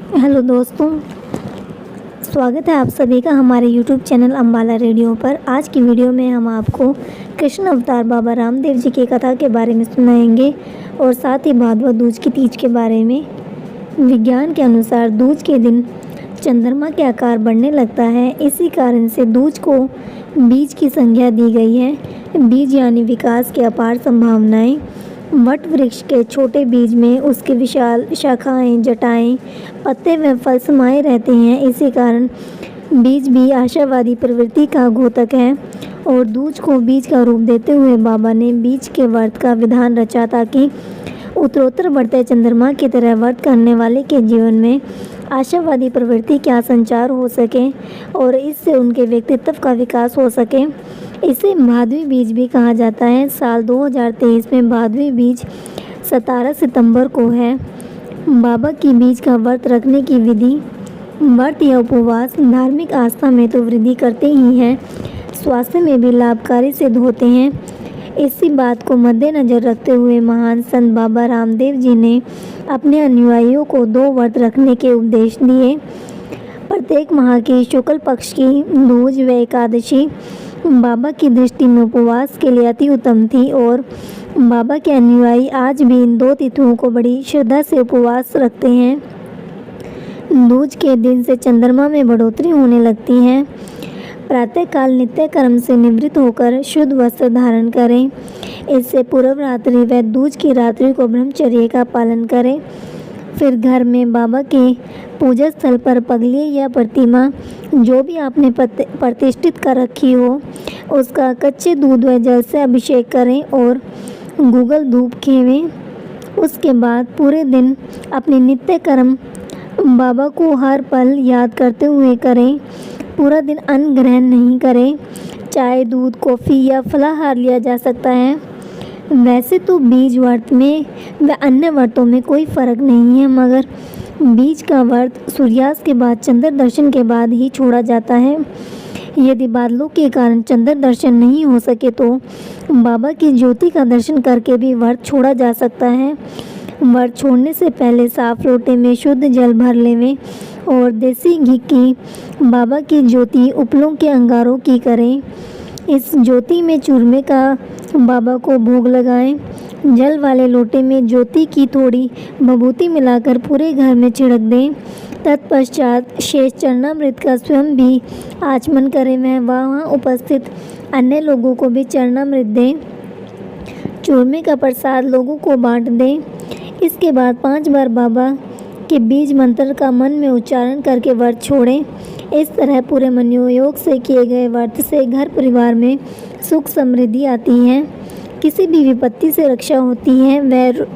Hello दोस्तों, स्वागत है आप सभी का हमारे YouTube चैनल अम्बाला रेडियो पर। आज की वीडियो में हम आपको कृष्ण अवतार बाबा रामदेव जी की कथा के बारे में सुनाएंगे और साथ ही भादवा दूज की तीज के बारे में। विज्ञान के अनुसार दूज के दिन चंद्रमा के आकार बढ़ने लगता है। इसी कारण से दूज को बीज की संज्ञा दी गई है। बीज यानी विकास की अपार संभावनाएं। वट वृक्ष के छोटे बीज में उसके विशाल शाखाएं, जटाएं, पत्ते व फल समाये रहते हैं। इसी कारण बीज भी आशावादी प्रवृत्ति का घोतक है और दूज को बीज का रूप देते हुए बाबा ने बीज के व्रत का विधान रचा ताकि उत्तरोत्तर बढ़ते चंद्रमा की तरह व्रत करने वाले के जीवन में आशावादी प्रवृत्ति का संचार हो सके और इससे उनके व्यक्तित्व का विकास हो सके। इसे भादवी बीज भी कहा जाता है। साल 2023 में भादवी बीज 17 सितंबर को है। बाबा की बीज का व्रत रखने की विधि। व्रत या उपवास धार्मिक आस्था में तो वृद्धि करते ही हैं, स्वास्थ्य में भी लाभकारी सिद्ध होते हैं। इसी बात को मद्देनजर रखते हुए महान संत बाबा रामदेव जी ने अपने अनुयायियों को 2 व्रत रखने के उपदेश दिए। प्रत्येक माह की शुक्ल पक्ष की दूज व एकादशी बाबा की दृष्टि में उपवास के लिए अति उत्तम थी और बाबा के अनुयायी आज भी इन 2 तिथियों को बड़ी श्रद्धा से उपवास रखते हैं। दूज के दिन से चंद्रमा में बढ़ोतरी होने लगती है। प्रातःकाल नित्य कर्म से निवृत्त होकर शुद्ध वस्त्र धारण करें। इससे पूर्व रात्रि व दूज की रात्रि को ब्रह्मचर्य का पालन करें। फिर घर में बाबा के पूजा स्थल पर पगली या प्रतिमा जो भी आपने प्रतिष्ठित कर रखी हो उसका कच्चे दूध व जल से अभिषेक करें और गूगल धूप खेवें। उसके बाद पूरे दिन अपने नित्य कर्म बाबा को हर पल याद करते हुए करें। पूरा दिन अन्न ग्रहण नहीं करें। चाय, दूध, कॉफ़ी या फलाहार लिया जा सकता है। वैसे तो बीज व्रत में व अन्य व्रतों में कोई फ़र्क नहीं है, मगर बीज का व्रत सूर्यास्त के बाद चंद्र दर्शन के बाद ही छोड़ा जाता है। यदि बादलों के कारण चंद्र दर्शन नहीं हो सके तो बाबा की ज्योति का दर्शन करके भी व्रत छोड़ा जा सकता है। व्रत छोड़ने से पहले साफ लोटे में शुद्ध जल भर लेवें और देसी घी की बाबा की ज्योति उपलों के अंगारों की करें। इस ज्योति में चूरमे का बाबा को भोग लगाएं। जल वाले लोटे में ज्योति की थोड़ी विभूति मिलाकर पूरे घर में छिड़क दें। तत्पश्चात शेष चरणामृत का स्वयं भी आचमन करें व वहाँ उपस्थित अन्य लोगों को भी चरणामृत दें। चूरमे का प्रसाद लोगों को बांट दें। इसके बाद 5 बार बाबा के बीज मंत्र का मन में उच्चारण करके व्रत छोड़ें। इस तरह पूरे मनोयोग से किए गए व्रत से घर परिवार में सुख समृद्धि आती है, किसी भी विपत्ति से रक्षा होती है व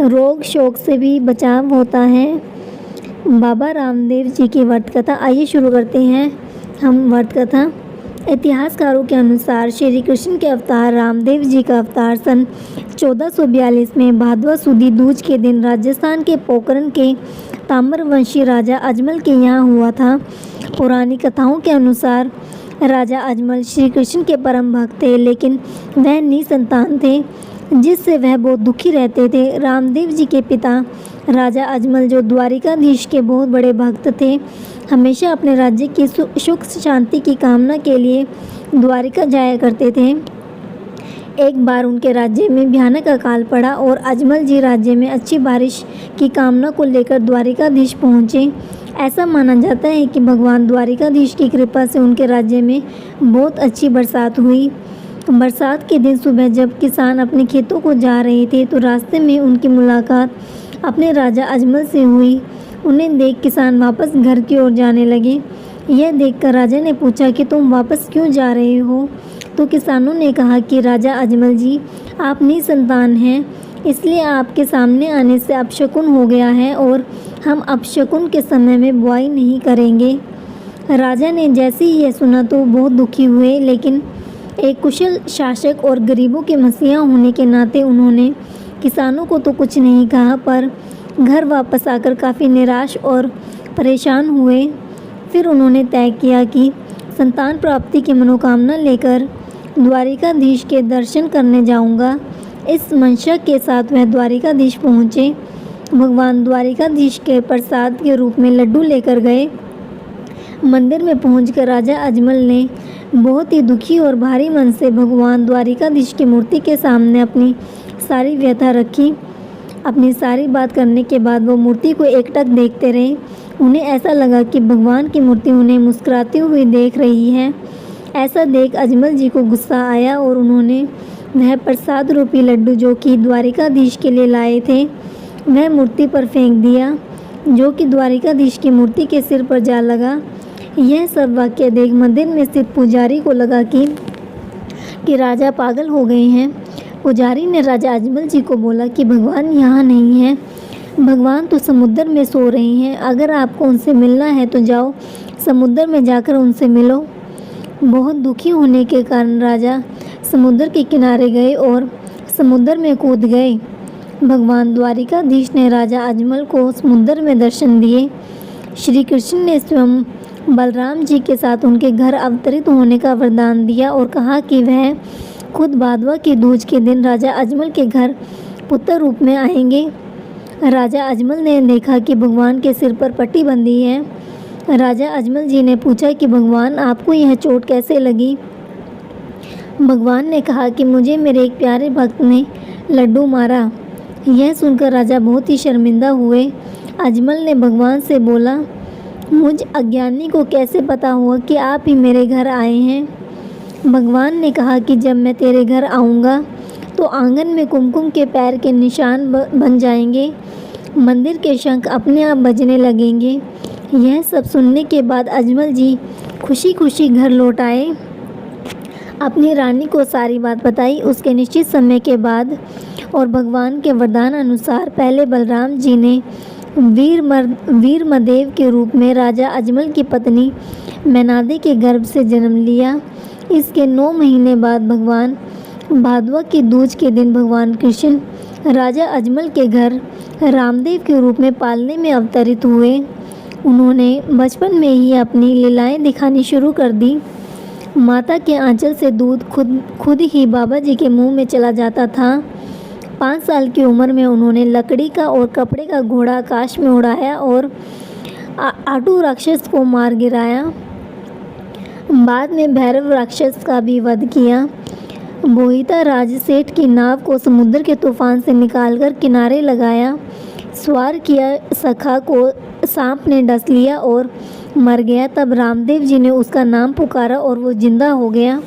रोग शोक से भी बचाव होता है। बाबा रामदेव जी की व्रत कथा। आइए शुरू करते हैं हम व्रत कथा। इतिहासकारों के अनुसार श्री कृष्ण के अवतार रामदेव जी का अवतार सन 1442 में भादवा सुदी दूज के दिन राजस्थान के पोखरण के ताम्रवंशी राजा अजमल के यहाँ हुआ था। पुरानी कथाओं के अनुसार राजा अजमल श्री कृष्ण के परम भक्त थे, लेकिन वह निसंतान थे, जिससे वह बहुत दुखी रहते थे। रामदेव जी के पिता राजा अजमल, जो द्वारिकाधीश के बहुत बड़े भक्त थे, हमेशा अपने राज्य की सुख शांति की कामना के लिए द्वारिका जाया करते थे। एक बार उनके राज्य में भयानक अकाल पड़ा और अजमल जी राज्य में अच्छी बारिश की कामना को लेकर द्वारिकाधीश पहुँचे। ऐसा माना जाता है कि भगवान द्वारिकाधीश की कृपा से उनके राज्य में बहुत अच्छी बरसात हुई। बरसात के दिन सुबह जब किसान अपने खेतों को जा रहे थे तो रास्ते में उनकी मुलाकात अपने राजा अजमल से हुई। उन्हें देख किसान वापस घर की ओर जाने लगे। यह देखकर राजा ने पूछा कि तुम वापस क्यों जा रहे हो? तो किसानों ने कहा कि राजा अजमल जी, आप निसंतान हैं, इसलिए आपके सामने आने से अपशकुन हो गया है और हम अपशकुन के समय में बुआई नहीं करेंगे। राजा ने जैसे ही यह सुना तो बहुत दुखी हुए, लेकिन एक कुशल शासक और गरीबों के मसीहा होने के नाते उन्होंने किसानों को तो कुछ नहीं कहा, पर घर वापस आकर काफ़ी निराश और परेशान हुए। फिर उन्होंने तय किया कि संतान प्राप्ति की मनोकामना लेकर द्वारिकाधीश के दर्शन करने जाऊंगा। इस मंशा के साथ वह द्वारिकाधीश पहुँचे। भगवान द्वारिकाधीश के प्रसाद के रूप में लड्डू लेकर गए। मंदिर में पहुंचकर राजा अजमल ने बहुत ही दुखी और भारी मन से भगवान द्वारिकाधीश की मूर्ति के सामने अपनी सारी व्यथा रखी। अपनी सारी बात करने के बाद वो मूर्ति को एकटक देखते रहे। उन्हें ऐसा लगा कि भगवान की मूर्ति उन्हें मुस्कुराती हुई देख रही है। ऐसा देख अजमल जी को गुस्सा आया और उन्होंने वह प्रसाद रूपी लड्डू जो कि द्वारिकाधीश के लिए लाए थे वह मूर्ति पर फेंक दिया, जो कि द्वारिकाधीश की मूर्ति के सिर पर जा लगा। यह सब वाक्य देख मंदिर में स्थित पुजारी को लगा कि राजा पागल हो गए हैं। पुजारी ने राजा अजमल जी को बोला कि भगवान यहाँ नहीं है, भगवान तो समुद्र में सो रहे हैं। अगर आपको उनसे मिलना है तो जाओ समुद्र में जाकर उनसे मिलो। बहुत दुखी होने के कारण राजा समुद्र के किनारे गए और समुद्र में कूद गए। भगवान द्वारिकाधीश ने राजा अजमल को समुद्र में दर्शन दिए। श्री कृष्ण ने स्वयं बलराम जी के साथ उनके घर अवतरित होने का वरदान दिया और कहा कि वह खुद भादवा की दूज के दिन राजा अजमल के घर पुत्र रूप में आएंगे। राजा अजमल ने देखा कि भगवान के सिर पर पट्टी बंधी है। राजा अजमल जी ने पूछा कि भगवान आपको यह चोट कैसे लगी। भगवान ने कहा कि मुझे मेरे एक प्यारे भक्त ने लड्डू मारा। यह सुनकर राजा बहुत ही शर्मिंदा हुए। अजमल ने भगवान से बोला, मुझ अज्ञानी को कैसे पता हुआ कि आप ही मेरे घर आए हैं। भगवान ने कहा कि जब मैं तेरे घर आऊँगा तो आंगन में कुमकुम के पैर के निशान बन जाएंगे, मंदिर के शंख अपने आप बजने लगेंगे। यह सब सुनने के बाद अजमल जी खुशी खुशी घर लौट आए। अपनी रानी को सारी बात बताई। उसके निश्चित समय के बाद और भगवान के वरदान अनुसार पहले बलराम जी ने वीरमदेव के रूप में राजा अजमल की पत्नी मैनादे के गर्भ से जन्म लिया। इसके 9 महीने बाद भगवान भादवा की दूज के दिन भगवान कृष्ण राजा अजमल के घर रामदेव के रूप में पालने में अवतरित हुए। उन्होंने बचपन में ही अपनी लीलाएं दिखानी शुरू कर दी। माता के आंचल से दूध खुद ही बाबा जी के मुंह में चला जाता था। 5 साल की उम्र में उन्होंने लकड़ी का और कपड़े का घोड़ा आकाश में उड़ाया और आटू राक्षस को मार गिराया। बाद में भैरव राक्षस का भी वध किया। बोहिता राज सेठ की नाव को समुद्र के तूफान से निकालकर किनारे लगाया। सवार किया सखा को सांप ने डस लिया और मर गया। तब रामदेव जी ने उसका नाम पुकारा और वो जिंदा हो गया।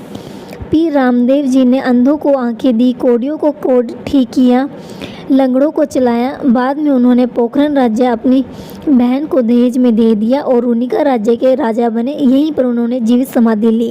फिर रामदेव जी ने अंधों को आंखें दी, कोढ़ियों को कोढ़ ठीक किया, लंगड़ों को चलाया। बाद में उन्होंने पोखरण राज्य अपनी बहन को दहेज में दे दिया और उन्हीं का राज्य के राजा बने। यहीं पर उन्होंने जीवित समाधि ली।